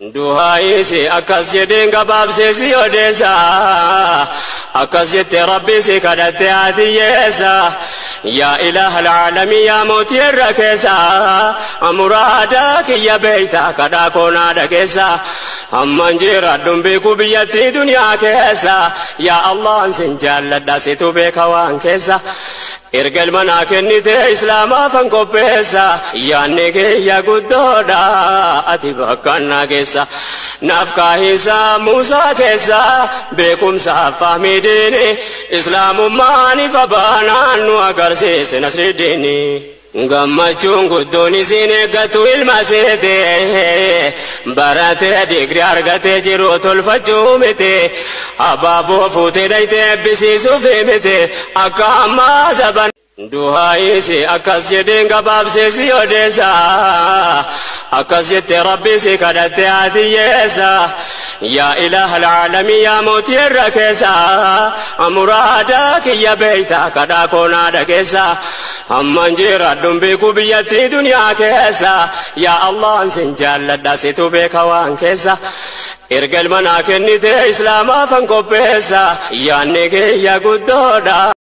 Duhaisi akkas jedheen gabaabsee si odeessa akkas jette rabbi si kadhatte atiyeessa yaa ilahal aalami yaa mootii irra keessa muraada kiyya beeyta kadhaa koonaa dhageessa amman jiraadhuun beeku biyyattii duniyaa keessa yaa Allah sin jaalladha situ beeka waan keessa ergal manaa kennite islaamaafan qopheessa yaanni kiyya guddoodha ati bakkanna keessa nafka hisa Musa keessa beekumsa fahmi diini islaamummaani fabaanaan nu agarsiise nasri diini gammachuun guddoon isin eeggatu ilma seete baratee digrii argatee jiru tolfachuu miti abaaboo fuutee dhaytee eebbisiisuuf miti akka ammaa saban duhaisi akkas jedheen gabaabsee si odeessa akkas jette rabbi si kadhatte atiyeessa yaa ilahal aalami yaa mootii irra keessa muraada kiyya beeyta kadhaa koonaa dhageessa amman jiraadhuun beeku biyyattii duniyaa keessa yaa Allah sin jaalladha situ beeka waan keessa ergal manaa kennite islaamaafan qopheessa yaanni kiyya guddoodha.